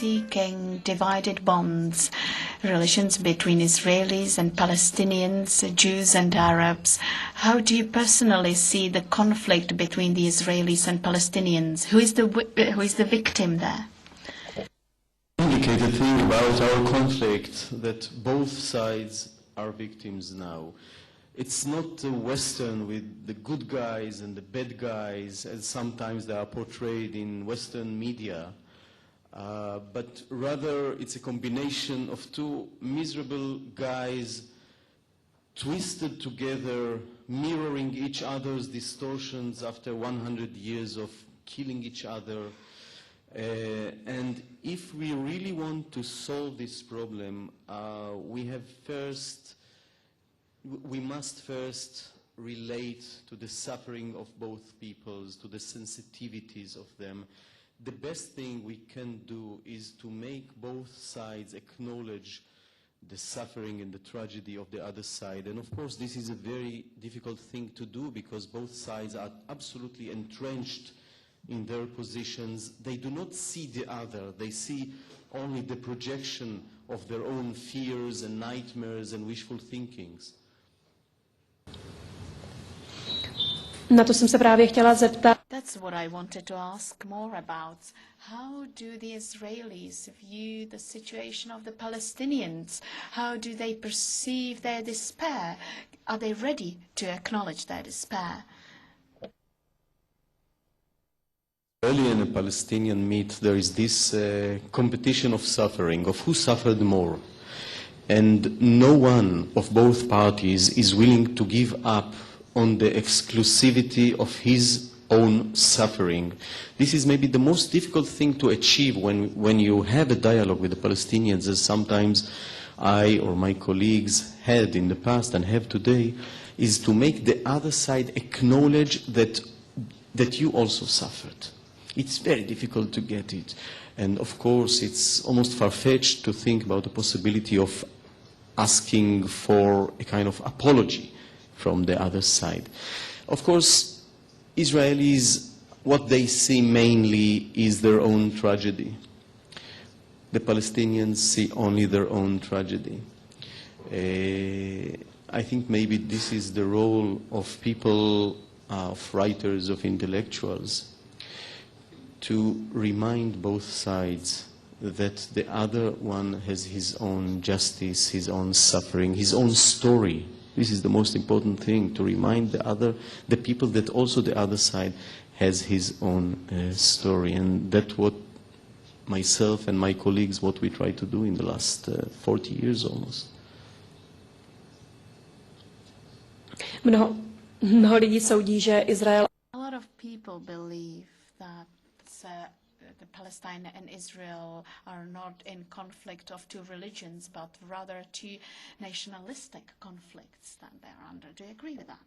seeking divided bonds, relations between Israelis and Palestinians, Jews and Arabs. How do you personally see the conflict between the Israelis and Palestinians? Who is the victim there? Complicated thing about our conflict that both sides are victims now. It's not the Western with the good guys and the bad guys, as sometimes they are portrayed in Western media, but rather it's a combination of two miserable guys twisted together, mirroring each other's distortions after 100 years of killing each other. And if we really want to solve this problem, we must first relate to the suffering of both peoples, to the sensitivities of them. The best thing we can do is to make both sides acknowledge the suffering and the tragedy of the other side. And of course, this is a very difficult thing to do because both sides are absolutely entrenched in their positions. They do not see the other. They see only the projection of their own fears and nightmares and wishful thinkings. Na to jsem se právě chtěla zeptat. That's what I wanted to ask more about. How do the Israelis view the situation of the Palestinians? How do they perceive their despair? Are they ready to acknowledge their despair? Early in a Palestinian meet, there is this competition of suffering, of who suffered more. And no one of both parties is willing to give up on the exclusivity of his own suffering. This is maybe the most difficult thing to achieve when you have a dialogue with the Palestinians, as sometimes I or my colleagues had in the past and have today, is to make the other side acknowledge that you also suffered. It's very difficult to get it. And of course, it's almost far-fetched to think about the possibility of asking for a kind of apology from the other side. Of course, Israelis, what they see mainly is their own tragedy. The Palestinians see only their own tragedy. I think maybe this is the role of people, of writers, of intellectuals, to remind both sides that the other one has his own justice, his own suffering, his own story. This is the most important thing, to remind the people that also the other side has his own story. And that's what myself and my colleagues, what we try to do in the last 40 years almost. Mnoho lidí soudí, že Izrael. A lot of people believe that the Palestine and Israel are not in conflict of two religions, but rather two nationalistic conflicts that they're under. Do you agree with that?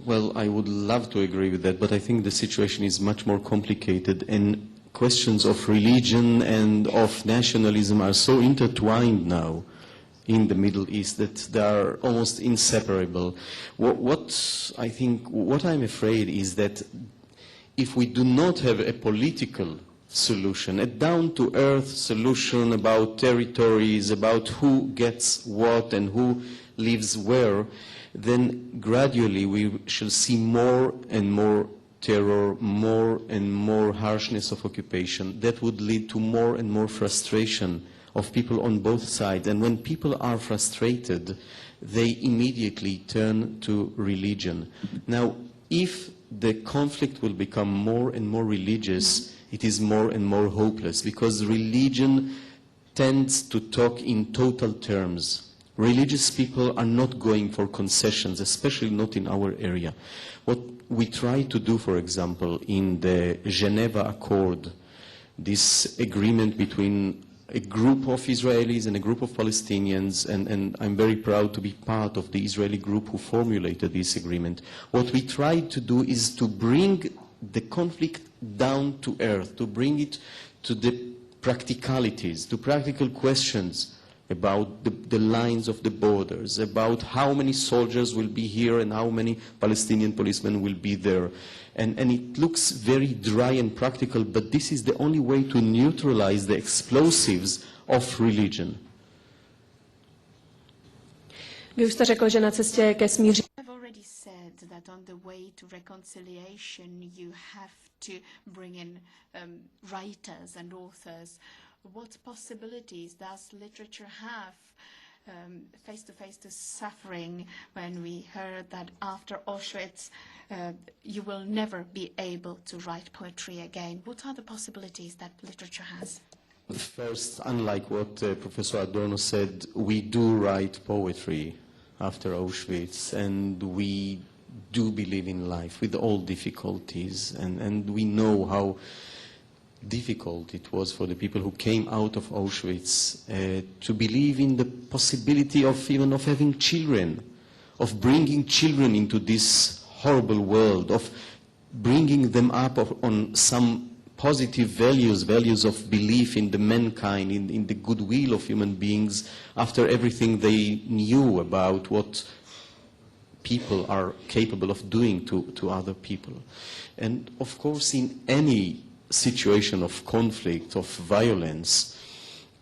Well, I would love to agree with that, but I think the situation is much more complicated, and questions of religion and of nationalism are so intertwined now in the Middle East that they are almost inseparable. What I'm afraid is that if we do not have a political solution, a down-to-earth solution about territories, about who gets what and who lives where, then gradually we shall see more and more terror, more and more harshness of occupation. That would lead to more and more frustration of people on both sides. And when people are frustrated, they immediately turn to religion. Now, if the conflict will become more and more religious, it is more and more hopeless, because religion tends to talk in total terms. Religious people are not going for concessions, especially not in our area. What we try to do, for example, in the Geneva Accord, this agreement between a group of Israelis and a group of Palestinians, and I'm very proud to be part of the Israeli group who formulated this agreement. What we tried to do is to bring the conflict down to earth, to bring it to the practicalities, to practical questions. about the lines of the borders, about how many soldiers will be here and how many Palestinian policemen will be there. And it looks very dry and practical, but this is the only way to neutralize the explosives of religion. Vy už jste řekl, že na cestě ke smíření I've already said that on the way to reconciliation you have to bring in writers and authors. What possibilities does literature have face to suffering when we heard that after Auschwitz you will never be able to write poetry again? What are the possibilities that literature has? First, unlike what Professor Adorno said, we do write poetry after Auschwitz, and we do believe in life with all difficulties, and we know how difficult it was for the people who came out of Auschwitz to believe in the possibility of even of having children, of bringing children into this horrible world, of bringing them up on some positive values of belief in the mankind, in the goodwill of human beings, after everything they knew about what people are capable of doing to other people. And of course, in any situation of conflict, of violence,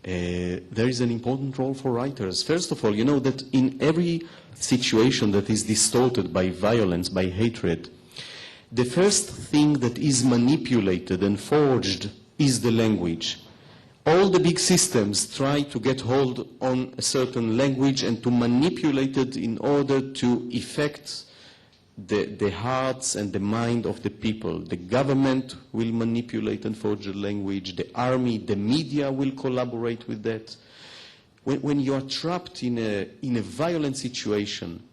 there is an important role for writers. First of all, you know that in every situation that is distorted by violence, by hatred, the first thing that is manipulated and forged is the language. All the big systems try to get hold on a certain language and to manipulate it in order to affect the hearts and the mind of the people. The government will manipulate and forge the language. The army, the media will collaborate with that. When you are trapped in a violent situation,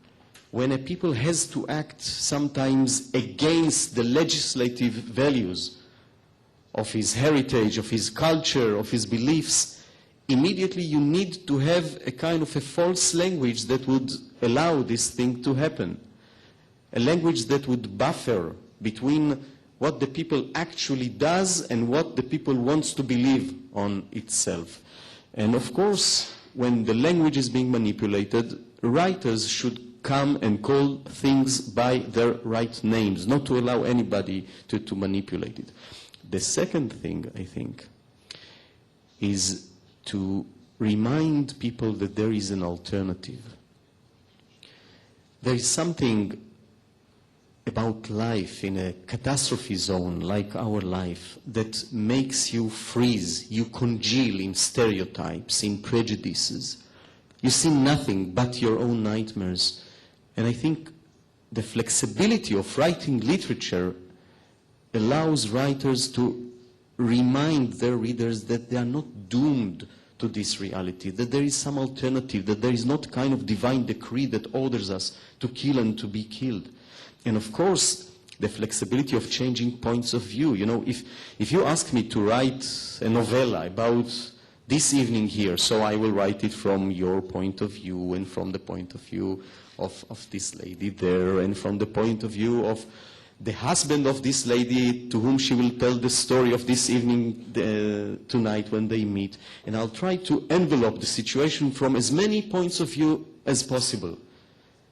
when a people has to act sometimes against the legislative values of his heritage, of his culture, of his beliefs, immediately you need to have a kind of a false language that would allow this thing to happen. A language that would buffer between what the people actually does and what the people wants to believe on itself. And of course, when the language is being manipulated, writers should come and call things by their right names, not to allow anybody to manipulate it. The second thing, I think, is to remind people that there is an alternative. There is something about life in a catastrophe zone like our life that makes you freeze, you congeal in stereotypes, in prejudices. You see nothing but your own nightmares. And I think the flexibility of writing literature allows writers to remind their readers that they are not doomed to this reality, that there is some alternative, that there is not kind of divine decree that orders us to kill and to be killed. And of course, the flexibility of changing points of view. You know, if you ask me to write a novella about this evening here, so I will write it from your point of view and from the point of view of this lady there and from the point of view of the husband of this lady to whom she will tell the story of this evening tonight when they meet. And I'll try to envelope the situation from as many points of view as possible.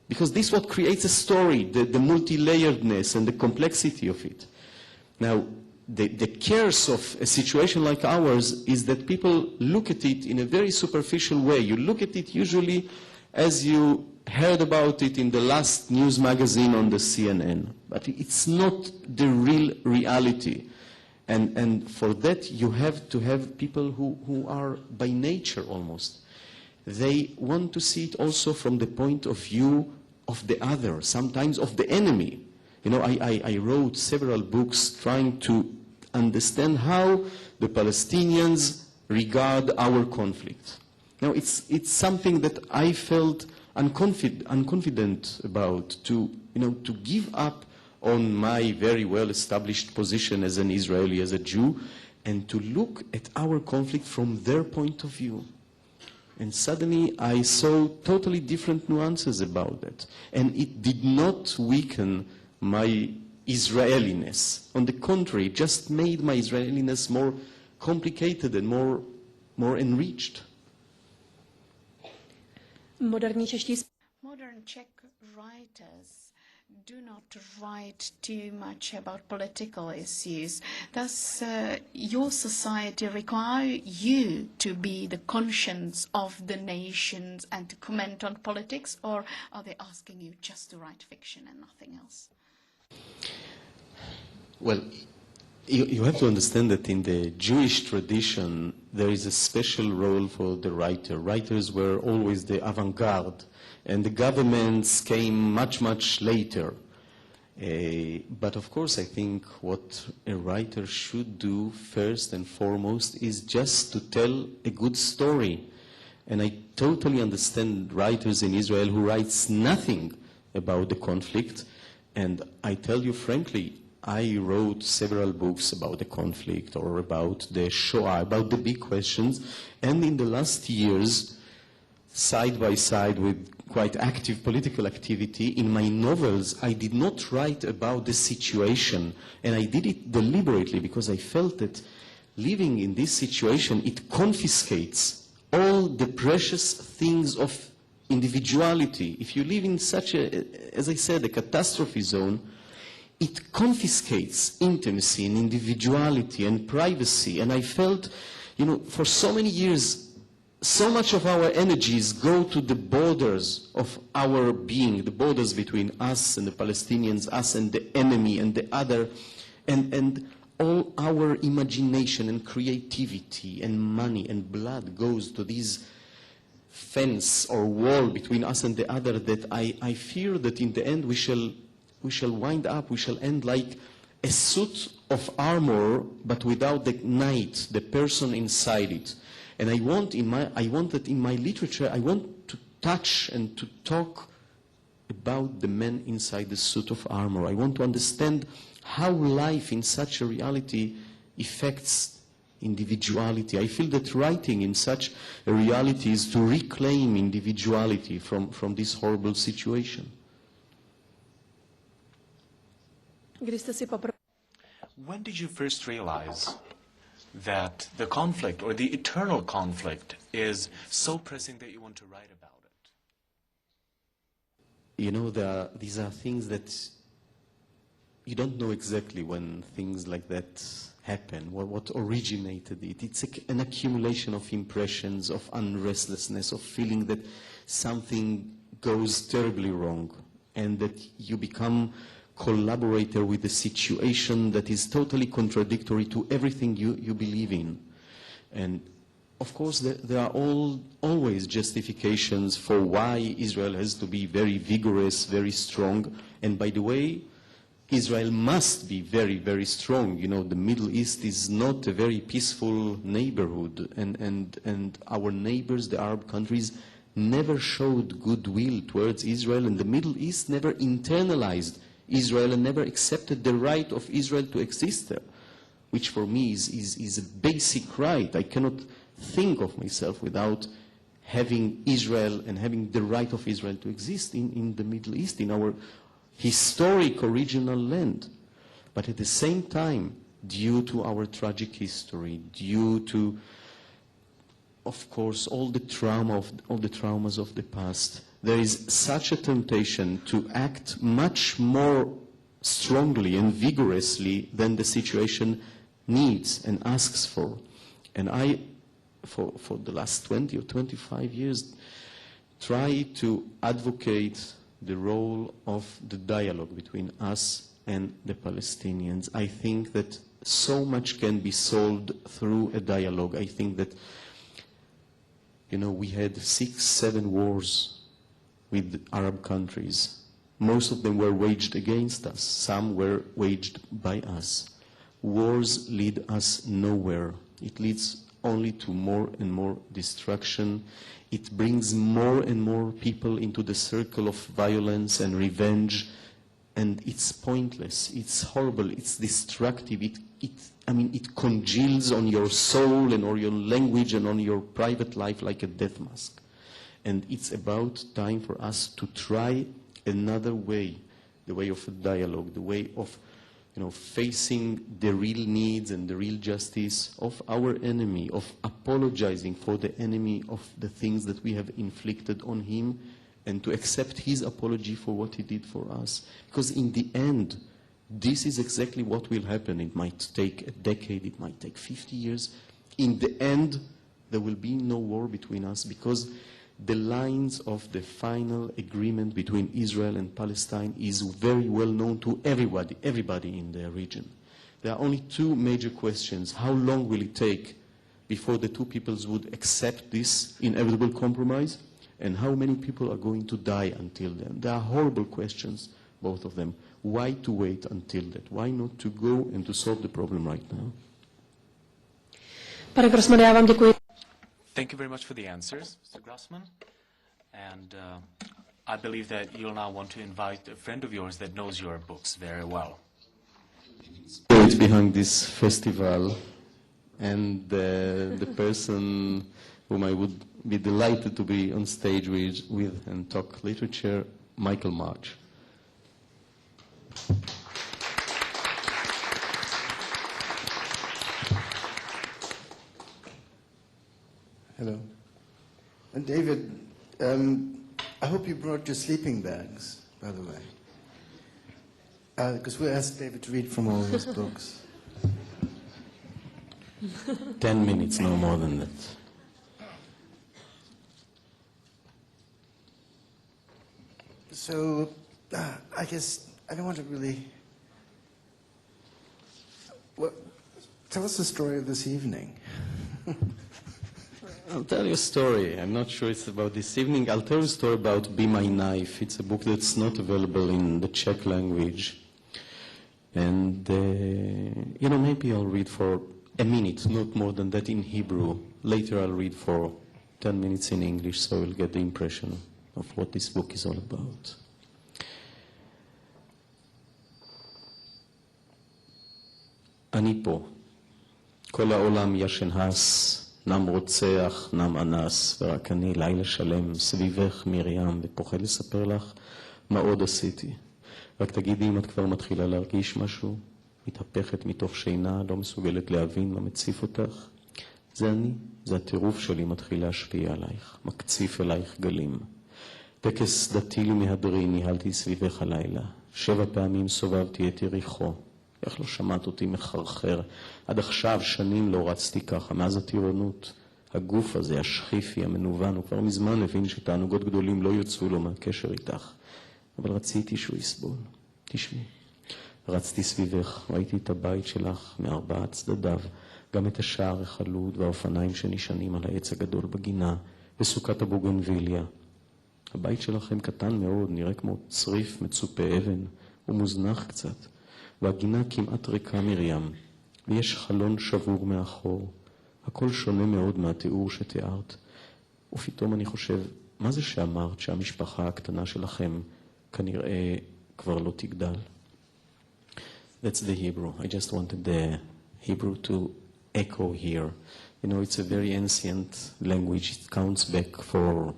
Because this is what creates a story, the multi-layeredness and the complexity of it. Now, the curse of a situation like ours is that people look at it in a very superficial way. You look at it usually as you heard about it in the last news magazine on the CNN. But it's not the real reality. And for that, you have to have people who are by nature almost. They want to see it also from the point of view of the other, sometimes of the enemy. You know, I wrote several books trying to understand how the Palestinians regard our conflict. Now, it's something that I felt unconfident about, to give up on my very well-established position as an Israeli, as a Jew, and to look at our conflict from their point of view. And suddenly I saw totally different nuances about that. And it did not weaken my Israeliness. On the contrary, it just made my Israeliness more complicated and more enriched. moderní čeští Modern Czech writers do not write too much about political issues. Does your society require you to be the conscience of the nations and to comment on politics, or are they asking you just to write fiction and nothing else? Well, you have to understand that in the Jewish tradition, there is a special role for the writer. Writers were always the avant-garde, and the governments came much, much later. But of course, I think what a writer should do first and foremost is just to tell a good story. And I totally understand writers in Israel who writes nothing about the conflict. And I tell you frankly, I wrote several books about the conflict or about the Shoah, about the big questions. And in the last years, side by side with quite active political activity, in my novels, I did not write about the situation. And I did it deliberately because I felt that living in this situation, it confiscates all the precious things of individuality. If you live in such a, as I said, a catastrophe zone, it confiscates intimacy and individuality and privacy. And I felt, for so many years, so much of our energies go to the borders of our being, the borders between us and the Palestinians, us and the enemy and the other, and all our imagination and creativity and money and blood goes to this fence or wall between us and the other that I fear that in the end we shall wind up, we shall end like a suit of armor, but without the knight, the person inside it. And I want that in my literature, I want to touch and to talk about the man inside the suit of armor. I want to understand how life in such a reality affects individuality. I feel that writing in such a reality is to reclaim individuality from this horrible situation. When did you first realize that the conflict or the eternal conflict is so pressing that you want to write about it? These are things that you don't know exactly when things like that happen, what originated it. It's an accumulation of impressions, of unrestlessness, of feeling that something goes terribly wrong and that you become collaborator with a situation that is totally contradictory to everything you believe in. And of course there are always justifications for why Israel has to be very vigorous, very strong. And by the way, Israel must be very, very strong. The Middle East is not a very peaceful neighborhood, and our neighbors, the Arab countries, never showed goodwill towards Israel, and the Middle East never internalized Israel and never accepted the right of Israel to exist there, which for me is a basic right. I cannot think of myself without having Israel and having the right of Israel to exist in the Middle East, in our historic original land. But at the same time, due to our tragic history, due to, of course, all the traumas of the past, there is such a temptation to act much more strongly and vigorously than the situation needs and asks for. And I, for the last 20 or 25 years, try to advocate the role of the dialogue between us and the Palestinians. I think that so much can be solved through a dialogue. I think that, we had 6-7 wars with Arab countries. Most of them were waged against us. Some were waged by us. Wars lead us nowhere. It leads only to more and more destruction. It brings more and more people into the circle of violence and revenge, and it's pointless, it's horrible, it's destructive, it congeals on your soul and on your language and on your private life like a death mask. And it's about time for us to try another way, the way of dialogue, the way of facing the real needs and the real justice of our enemy, of apologizing for the enemy of the things that we have inflicted on him, and to accept his apology for what he did for us. Because in the end, this is exactly what will happen. It might take a decade, it might take 50 years. In the end, there will be no war between us, because the lines of the final agreement between Israel and Palestine is very well known to everybody in the region. There are only two major questions. How long will it take before the two peoples would accept this inevitable compromise? And how many people are going to die until then? They are horrible questions, both of them. Why to wait until that? Why not to go and to solve the problem right now? Pane Grossman, já vám děkuji. Thank you very much for the answers, Mr. Grossman. And I believe that you'll now want to invite a friend of yours that knows your books very well. Spirit behind this festival, and the person whom I would be delighted to be on stage with and talk literature, Michael March. Hello. And David, I hope you brought your sleeping bags, by the way. Because we asked David to read from all his books. 10 minutes, no more than that. So, I guess I don't want to really... tell us the story of this evening. I'll tell you a story. I'm not sure it's about this evening. I'll tell you a story about Be My Knife. It's a book that's not available in the Czech language. And, maybe I'll read for a minute, not more than that, in Hebrew. Later I'll read for 10 minutes in English, so you'll get the impression of what this book is all about. אני פה. כל העולם ישן הס. נם רוצח, נם אנס, ורק אני לילה שלם סביבך מרים, ופוחד לספר לך מה עוד עשיתי. רק תגידי אם את כבר מתחילה להרגיש משהו, מתהפכת מתוך שינה, לא מסוגלת להבין מה מציף אותך. זה אני, זה הטירוף שלי מתחיל להשפיע עלייך, מקציף אלייך גלים. טקס דתי לי מהדרי ניהלתי סביבך הלילה, 7 פעמים סובבתי את יריחו. איך לא שמעת אותי מחרחר? עד עכשיו שנים לא רצתי ככה, מאז הטירונות. הגוף הזה, השחיפי, המנוון, הוא כבר מזמן הבין שתענוגות גדולים לא יוצאו לו מהקשר איתך. אבל רציתי שהוא יסבול. תשמעי. רצתי סביבך, ראיתי את הבית שלך מ4 צדדיו, גם את השער החלוד והאופניים שנשענים על העץ הגדול בגינה, וסוכת הבוגנביליה. הבית שלכם קטן מאוד, נראה כמו צריף מצופה אבן, הוא מוזנח קצת. והגינה כמעט ריקה מרים, ויש חלון שבור מאחור. הכל שונה מאוד מהתיאור שתיארת. ופתאום אני חושב, מה זה שאמרת שהמשפחה הקטנה שלכם כנראה כבר לא תגדל? That's the Hebrew. I just wanted the Hebrew to echo here. It's a very ancient language. It counts back for,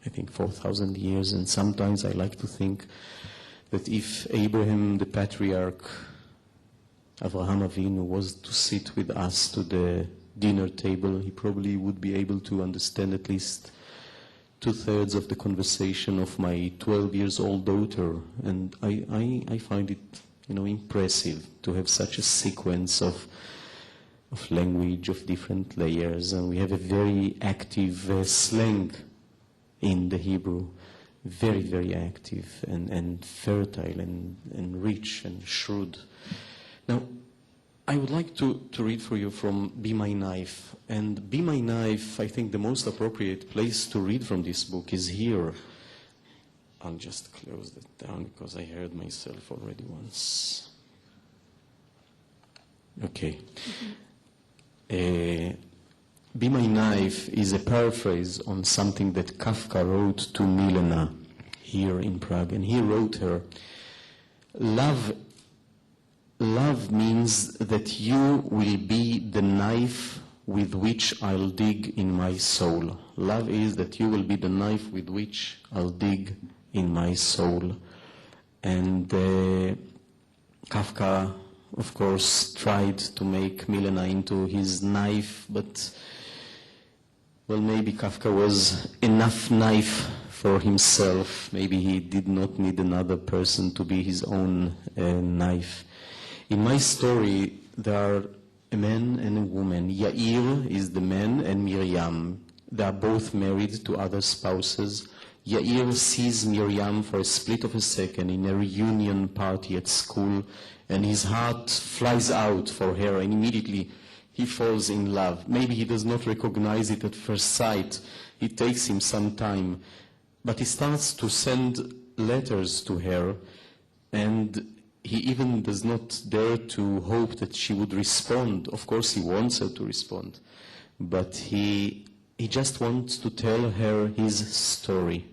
I think 4,000 years. And sometimes I like to think that if Abraham, the patriarch, Avraham Avinu, was to sit with us to the dinner table, he probably would be able to understand at least 2/3 of the conversation of my 12-year-old daughter. And I find it, impressive to have such a sequence of language, of different layers. And we have a very active slang in the Hebrew. Very, very active and fertile and rich and shrewd. Now, I would like to read for you from Be My Knife. And Be My Knife, I think the most appropriate place to read from this book is here. I'll just close that down because I heard myself already once. Okay. Be My Knife is a paraphrase on something that Kafka wrote to Milena here in Prague. And he wrote her, Love means that you will be the knife with which I'll dig in my soul. Love is that you will be the knife with which I'll dig in my soul. And Kafka, of course, tried to make Milena into his knife, but, well, maybe Kafka was enough knife for himself. Maybe he did not need another person to be his own knife. In my story, there are a man and a woman. Yair is the man and Miriam. They are both married to other spouses. Yair sees Miriam for a split of a second in a reunion party at school, and his heart flies out for her, and immediately he falls in love. Maybe he does not recognize it at first sight. It takes him some time. But he starts to send letters to her, and he even does not dare to hope that she would respond. Of course, he wants her to respond. But he just wants to tell her his story.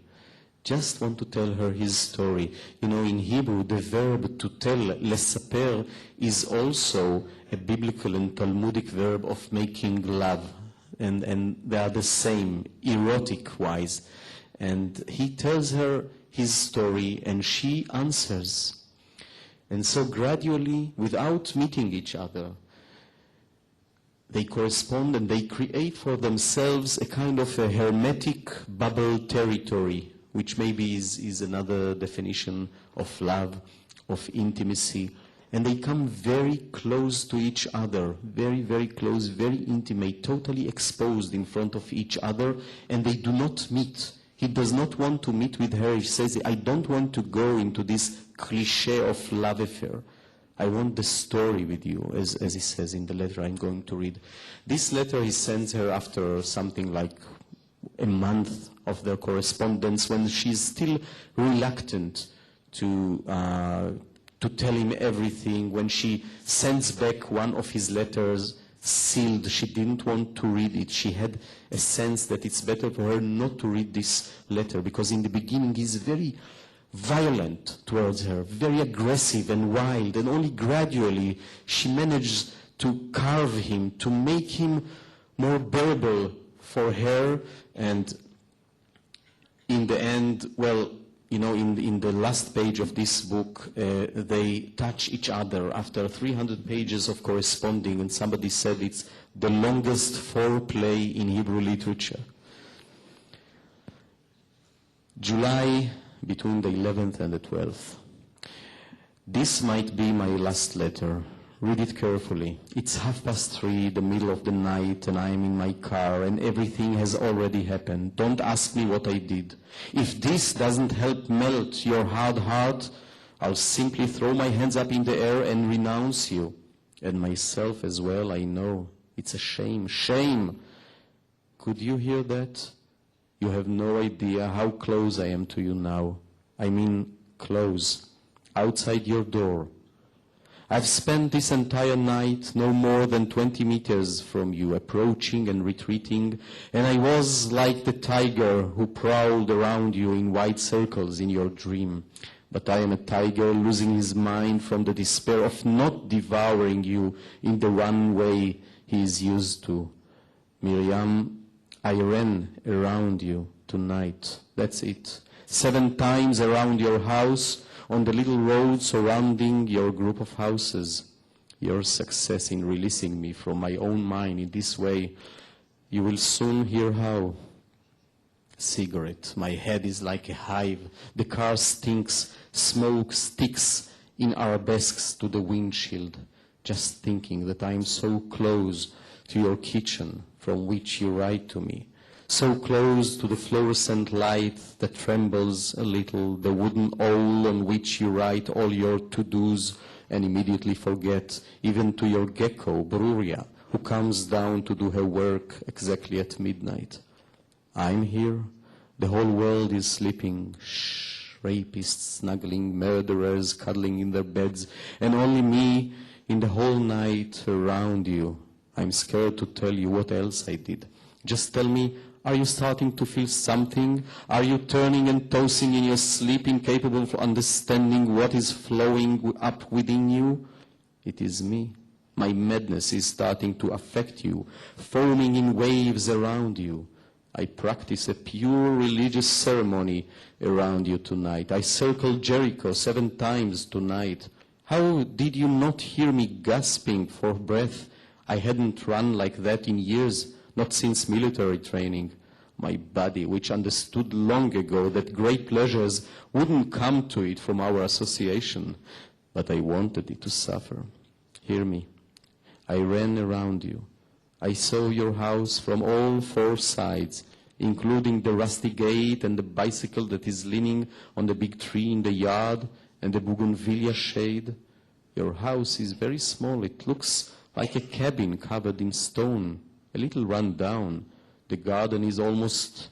Just want to tell her his story. You know, in Hebrew, the verb to tell, lesaper, is also a biblical and Talmudic verb of making love. And they are the same, erotic-wise. And he tells her his story, and she answers. And so gradually, without meeting each other, they correspond and they create for themselves a kind of a hermetic bubble territory, which maybe is another definition of love, of intimacy. And they come very close to each other, very, very close, very intimate, totally exposed in front of each other, and they do not meet. He does not want to meet with her. He says, I don't want to go into this cliché of love affair. I want the story with you, as he says in the letter I'm going to read. This letter he sends her after something like a month of their correspondence, when she's still reluctant to tell him everything. When she sends back one of his letters sealed, she didn't want to read it. She had a sense that it's better for her not to read this letter, because in the beginning he's very violent towards her, very aggressive and wild, and only gradually she managed to carve him, to make him more bearable for her. And in the end, well, you know, in the last page of this book, they touch each other after 300 pages of corresponding, and somebody said it's the longest foreplay in Hebrew literature. July, between the 11th and the 12th. This might be my last letter. Read it carefully. It's 3:30, the middle of the night, and I am in my car, and everything has already happened. Don't ask me what I did. If this doesn't help melt your hard heart, I'll simply throw my hands up in the air and renounce you. And myself as well, I know. It's a shame. Shame! Could you hear that? You have no idea how close I am to you now. I mean, close. Outside your door. I've spent this entire night no more than 20 meters from you, approaching and retreating, and I was like the tiger who prowled around you in wide circles in your dream. But I am a tiger losing his mind from the despair of not devouring you in the one way he is used to. Miriam, I ran around you tonight. That's it. 7 times around your house, on the little road surrounding your group of houses. Your success in releasing me from my own mind in this way, you will soon hear how. Cigarette. My head is like a hive. The car stinks. Smoke sticks in arabesques to the windshield. Just thinking that I am so close to your kitchen from which you write to me. So close to the fluorescent light that trembles a little, the wooden owl on which you write all your to-dos and immediately forget, even to your gecko, Bruria, who comes down to do her work exactly at midnight. I'm here. The whole world is sleeping. Shh, rapists snuggling, murderers cuddling in their beds, and only me in the whole night around you. I'm scared to tell you what else I did. Just tell me, are you starting to feel something? Are you turning and tossing in your sleep, incapable of understanding what is flowing up within you? It is me. My madness is starting to affect you, foaming in waves around you. I practice a pure religious ceremony around you tonight. I circled Jericho 7 times tonight. How did you not hear me gasping for breath? I hadn't run like that in years, not since military training. My body, which understood long ago that great pleasures wouldn't come to it from our association, but I wanted it to suffer. Hear me. I ran around you. I saw your house from all four sides, including the rusty gate and the bicycle that is leaning on the big tree in the yard and the bougainvillea shade. Your house is very small. It looks like a cabin covered in stone, a little run down. The garden is almost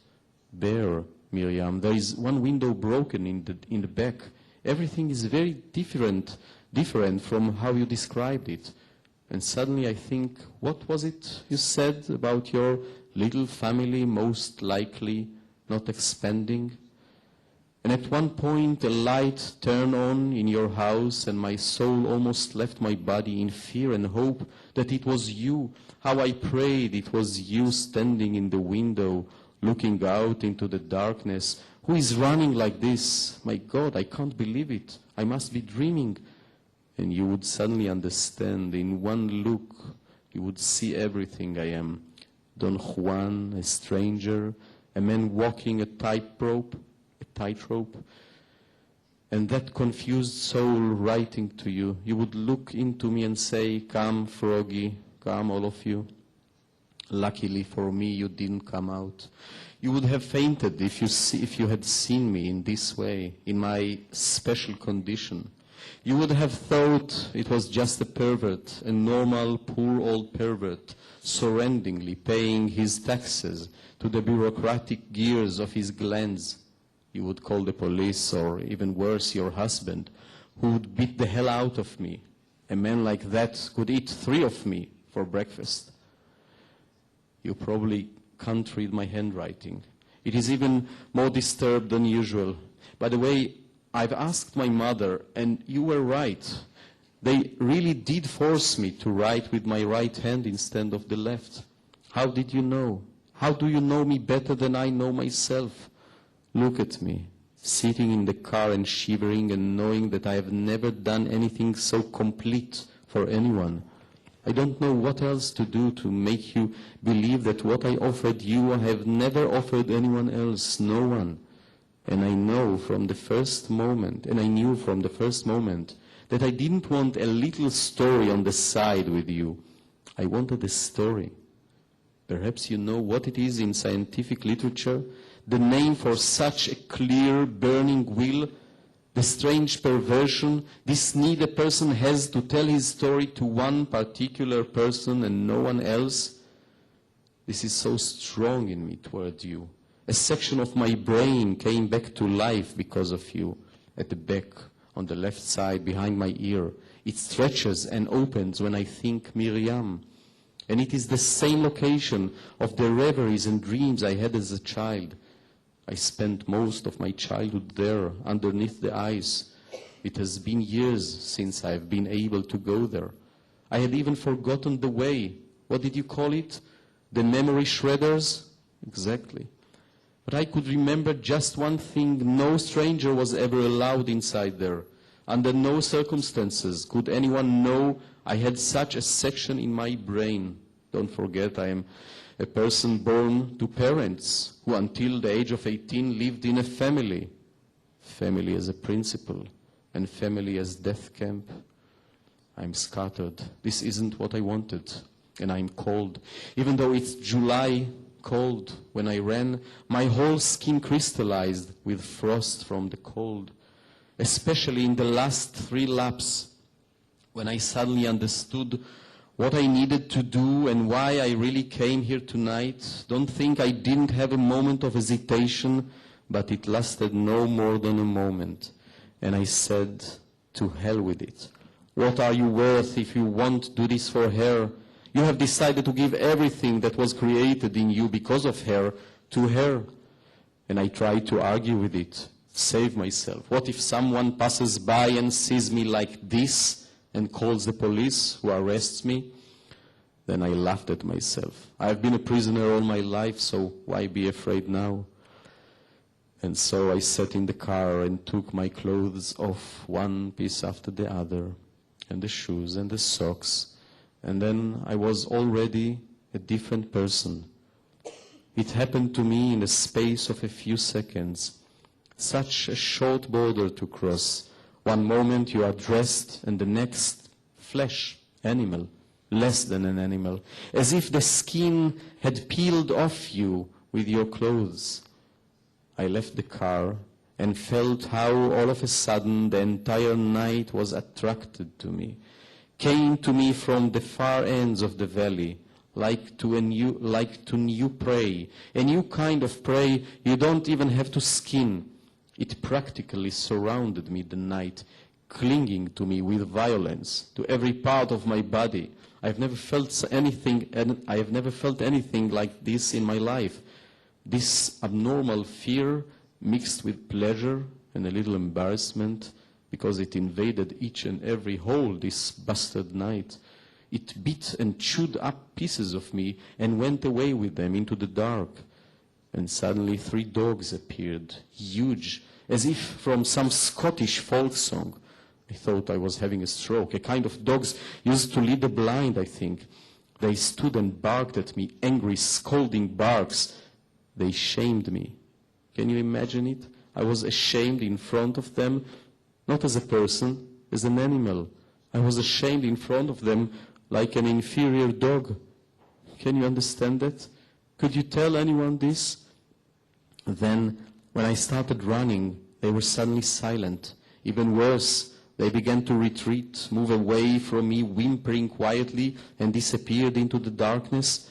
bare, Miriam. There is one window broken in the back. Everything is very different from how you described it. And suddenly I think, what was it you said about your little family most likely not expanding? And at one point a light turned on in your house and my soul almost left my body in fear and hope that it was you. How I prayed it was you standing in the window looking out into the darkness. Who is running like this? My God, I can't believe it. I must be dreaming. And you would suddenly understand. In one look, you would see everything I am. Don Juan, a stranger, a man walking a tightrope, and that confused soul writing to you. You would look into me and say, "Come, Froggy, come, all of you." Luckily for me, you didn't come out. You would have fainted if you had seen me in this way, in my special condition. You would have thought it was just a pervert, a normal, poor old pervert, surrenderingly paying his taxes to the bureaucratic gears of his glands. You would call the police, or even worse, your husband, who would beat the hell out of me. A man like that could eat 3 of me for breakfast. You probably can't read my handwriting. It is even more disturbed than usual. By the way, I've asked my mother, and you were right. They really did force me to write with my right hand instead of the left. How did you know? How do you know me better than I know myself? Look at me, sitting in the car and shivering and knowing that I have never done anything so complete for anyone. I don't know what else to do to make you believe that what I offered you I have never offered anyone else, no one. And I know from the first moment, and I knew from the first moment, that I didn't want a little story on the side with you. I wanted a story. Perhaps you know what it is in scientific literature, the name for such a clear, burning will, the strange perversion, this need a person has to tell his story to one particular person and no one else. This is so strong in me toward you. A section of my brain came back to life because of you, at the back, on the left side, behind my ear. It stretches and opens when I think Miriam. And it is the same location of the reveries and dreams I had as a child. I spent most of my childhood there, underneath the ice. It has been years since I have been able to go there. I had even forgotten the way. What did you call it? The memory shredders? Exactly. But I could remember just one thing. No stranger was ever allowed inside there. Under no circumstances could anyone know I had such a section in my brain. Don't forget, I am a person born to parents who until the age of 18 lived in a family. Family as a principle and family as death camp. I'm scattered. This isn't what I wanted. And I'm cold. Even though it's July, cold. When I ran, my whole skin crystallized with frost from the cold. Especially in the last 3 laps, when I suddenly understood what I needed to do and why I really came here tonight. Don't think I didn't have a moment of hesitation, but it lasted no more than a moment. And I said, to hell with it. What are you worth if you won't do this for her? You have decided to give everything that was created in you because of her to her. And I tried to argue with it, save myself. What if someone passes by and sees me like this and calls the police, who arrests me? Then I laughed at myself. I've been a prisoner all my life, so why be afraid now? And so I sat in the car and took my clothes off one piece after the other. and the shoes and the socks, and then I was already a different person. It happened to me in the space of a few seconds. Such a short border to cross. One moment you are dressed, and the next, flesh, animal, less than an animal, as if the skin had peeled off you with your clothes. I left the car and felt how all of a sudden the entire night was attracted to me, came to me from the far ends of the valley, like to new prey, a new kind of prey you don't even have to skin. It practically surrounded me the night, clinging to me with violence, to every part of my body. I have never felt anything like this in my life. This abnormal fear mixed with pleasure and a little embarrassment, because it invaded each and every hole this bastard night. It bit and chewed up pieces of me and went away with them into the dark. And suddenly 3 dogs appeared, huge, as if from some Scottish folk song. I thought I was having a stroke, a kind of dogs used to lead the blind, I think. They stood and barked at me, angry, scolding barks. They shamed me. Can you imagine it? I was ashamed in front of them, not as a person, as an animal. I was ashamed in front of them like an inferior dog. Can you understand that? Could you tell anyone this? Then, when I started running, they were suddenly silent. Even worse, they began to retreat, move away from me, whimpering quietly, and disappeared into the darkness.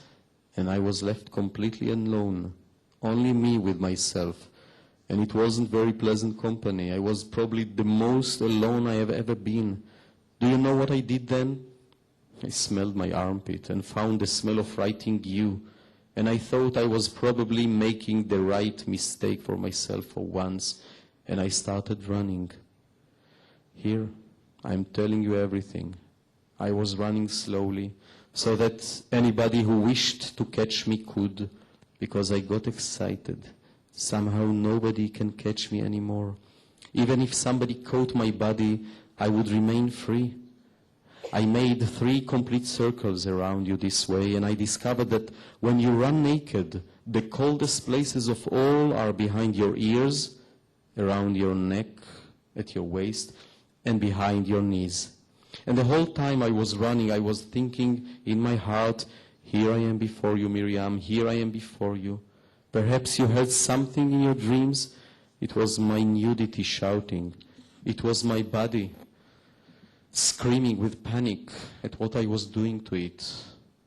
And I was left completely alone, only me with myself. And it wasn't very pleasant company. I was probably the most alone I have ever been. Do you know what I did then? I smelled my armpit and found the smell of writing you. And I thought I was probably making the right mistake for myself for once. And I started running. Here, I'm telling you everything. I was running slowly, so that anybody who wished to catch me could, because I got excited. Somehow nobody can catch me anymore. Even if somebody caught my body, I would remain free. I made 3 complete circles around you this way, and I discovered that when you run naked, the coldest places of all are behind your ears, around your neck, at your waist, and behind your knees. And the whole time I was running, I was thinking in my heart, here I am before you, Miriam, here I am before you. Perhaps you heard something in your dreams. It was my nudity shouting. It was my body screaming with panic at what I was doing to it.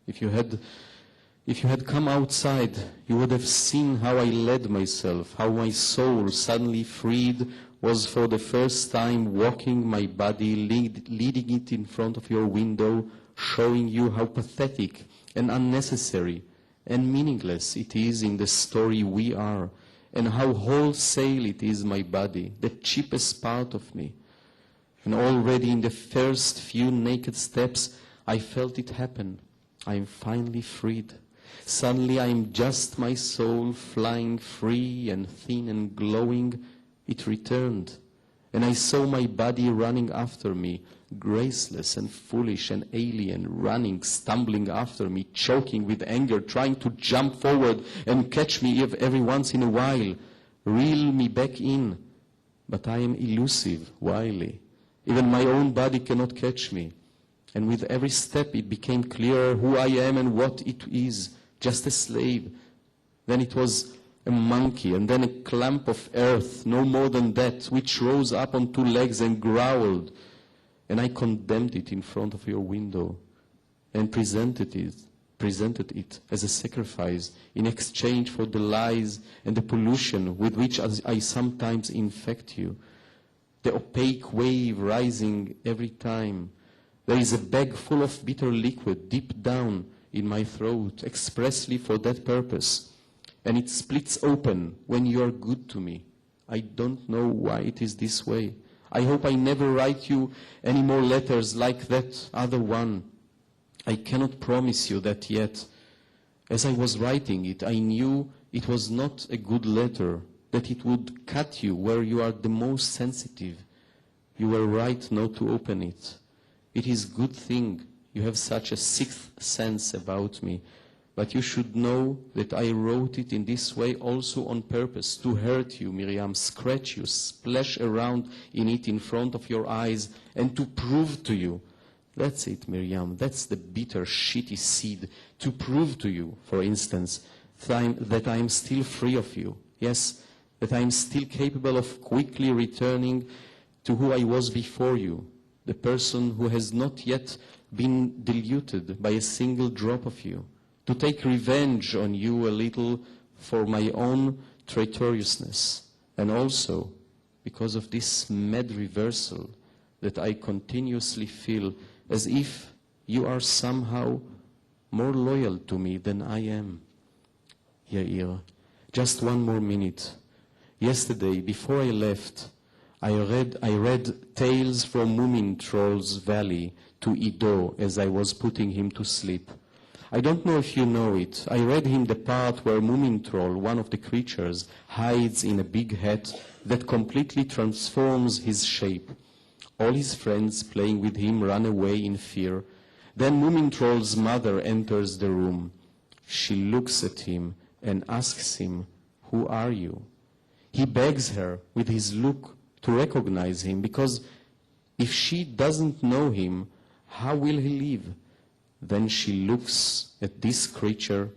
If you had come outside, you would have seen how I led myself, how my soul, suddenly freed, was for the first time walking my body, leading it in front of your window, showing you how pathetic and unnecessary and meaningless it is in the story we are, and how wholesale it is my body, the cheapest part of me. And already in the first few naked steps, I felt it happen. I am finally freed. Suddenly I am just my soul flying free and thin and glowing. It returned. And I saw my body running after me, graceless and foolish and alien, running, stumbling after me, choking with anger, trying to jump forward and catch me every once in a while, reel me back in. But I am elusive, wily. Even my own body cannot catch me. And with every step it became clearer who I am and what it is, just a slave. Then it was a monkey, and then a clump of earth, no more than that, which rose up on 2 legs and growled. And I condemned it in front of your window and presented it as a sacrifice in exchange for the lies and the pollution with which I sometimes infect you. The opaque wave rising every time. There is a bag full of bitter liquid deep down in my throat, expressly for that purpose. And it splits open when you are good to me. I don't know why it is this way. I hope I never write you any more letters like that other one. I cannot promise you that yet. As I was writing it, I knew it was not a good letter, that it would cut you where you are the most sensitive. You were right not to open it. It is good thing you have such a sixth sense about me. But you should know that I wrote it in this way also on purpose, to hurt you, Miriam, scratch you, splash around in it in front of your eyes, and to prove to you. That's it, Miriam. That's the bitter, shitty seed. To prove to you, for instance, that I'm still free of you. Yes, that I'm still capable of quickly returning to who I was before you, the person who has not yet been diluted by a single drop of you. To take revenge on you a little for my own traitorousness, and also because of this mad reversal that I continuously feel as if you are somehow more loyal to me than I am. Yair, just one more minute. Yesterday, before I left, I read Tales from Moomintroll's Valley to Ido as I was putting him to sleep. I don't know if you know it. I read him the part where Moomintroll, one of the creatures, hides in a big hat that completely transforms his shape. All his friends playing with him run away in fear. Then Moomintroll's mother enters the room. She looks at him and asks him, "Who are you?" He begs her with his look to recognize him, because if she doesn't know him, how will he live? Then she looks at this creature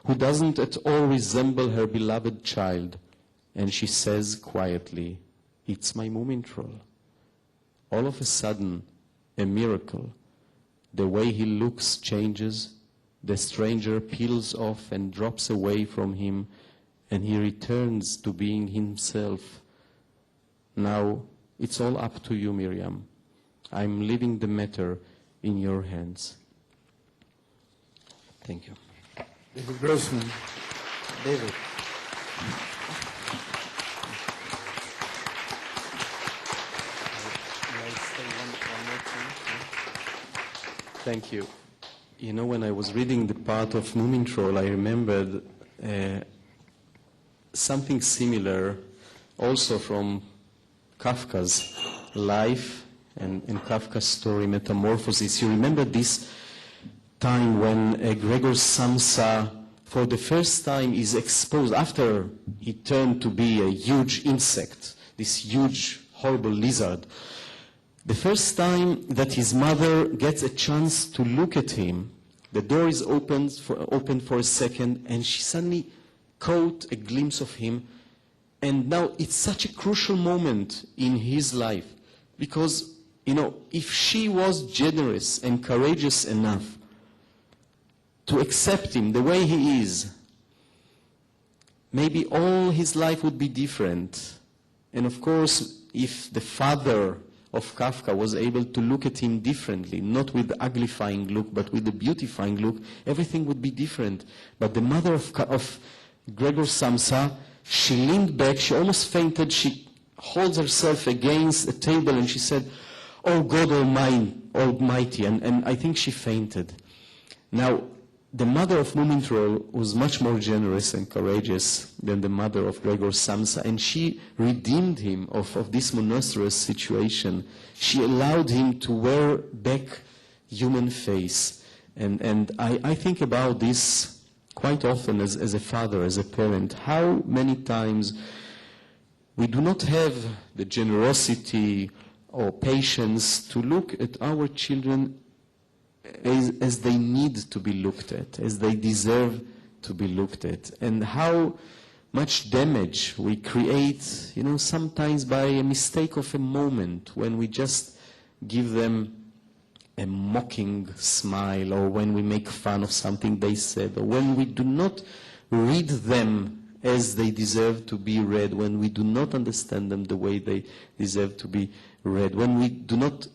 who doesn't at all resemble her beloved child, and she says quietly, "It's my Moomintroll." All of a sudden, a miracle. The way he looks changes. The stranger peels off and drops away from him, and he returns to being himself. Now, it's all up to you, Miriam. I'm leaving the matter in your hands. Thank you. David Grossman. David. Thank you. You know, when I was reading the part of Moomintroll, I remembered something similar also from Kafka's life and Kafka's story, Metamorphosis. You remember this time when Gregor Samsa, for the first time, is exposed, after he turned to be a huge insect, this huge, horrible lizard. The first time that his mother gets a chance to look at him, the door is opened for a second, and she suddenly caught a glimpse of him. And now it's such a crucial moment in his life, because, you know, if she was generous and courageous enough to accept him the way he is, maybe all his life would be different. And of course, if the father of Kafka was able to look at him differently, not with the uglifying look, but with the beautifying look, everything would be different. But the mother of Gregor Samsa, she leaned back, she almost fainted, she holds herself against a table and she said, "Oh God Almighty," and I think she fainted. Now, the mother of Moomintroll was much more generous and courageous than the mother of Gregor Samsa, and she redeemed him of this monstrous situation. She allowed him to wear back human face. And I think about this quite often as a father, as a parent. How many times we do not have the generosity or patience to look at our children as they need to be looked at, as they deserve to be looked at, and how much damage we create, you know, sometimes by a mistake of a moment, when we just give them a mocking smile, or when we make fun of something they said, or when we do not read them as they deserve to be read, when we do not understand them the way they deserve to be read, when we do not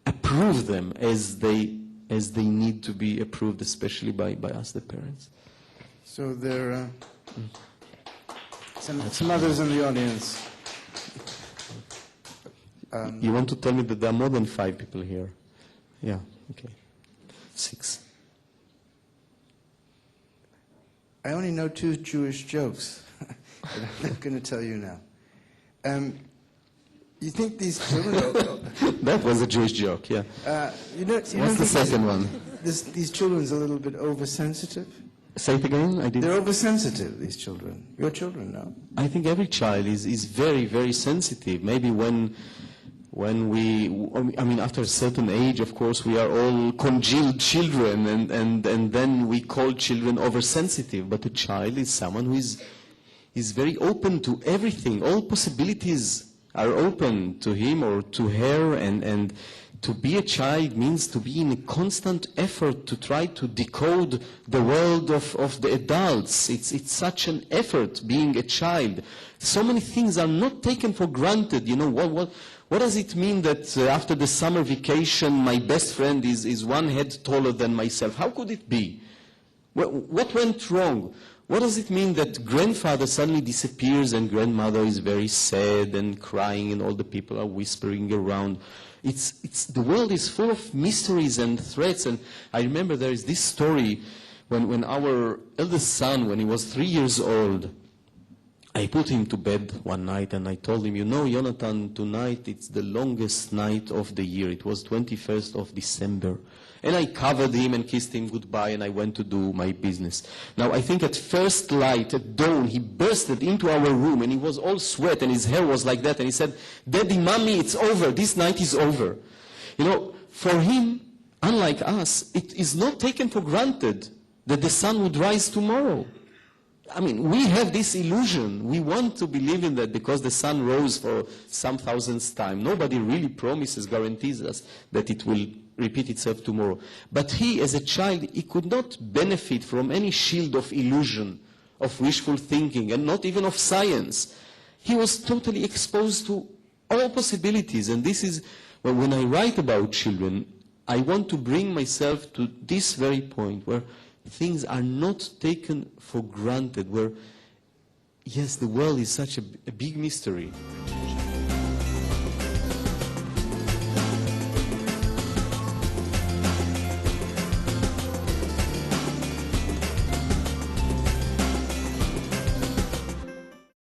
approve them as they need to be approved, especially by us, the parents. So there are some others in the audience. You want to tell me that there are more than 5 people here? Yeah, okay. 6. I only know 2 Jewish jokes, but I'm not going to tell you now. You think these children are... That was a Jewish joke, yeah. you don't What's the think second one? these children are a little bit oversensitive? Say it again? I didn't. They're oversensitive, these children. Your children now. I think every child is very, very sensitive. Maybe when we, I mean, after a certain age, of course, we are all congealed children, and then we call children oversensitive. But a child is someone who is very open to everything. All possibilities are open to him or to her, and to be a child means to be in a constant effort to try to decode the world of the adults. It's such an effort being a child. So many things are not taken for granted. You know, what does it mean that after the summer vacation my best friend is one head taller than myself? How could it be? What went wrong? What does it mean that grandfather suddenly disappears and grandmother is very sad and crying and all the people are whispering around? The world is full of mysteries and threats. And I remember there is this story when our eldest son, when he was 3 years old, I put him to bed one night and I told him, you know, Jonathan, tonight it's the longest night of the year. It was 21st of December. And I covered him and kissed him goodbye and I went to do my business. Now I think at first light, at dawn, he bursted into our room and he was all sweat and his hair was like that. And he said, Daddy, Mommy, it's over. This night is over. You know, for him, unlike us, it is not taken for granted that the sun would rise tomorrow. I mean, we have this illusion. We want to believe in that because the sun rose for some thousandth time. Nobody really promises, guarantees us that it will repeat itself tomorrow. But he, as a child, he could not benefit from any shield of illusion, of wishful thinking, and not even of science. He was totally exposed to all possibilities. And this is, well, when I write about children, I want to bring myself to this very point where things are not taken for granted, where, yes, the world is such a big mystery.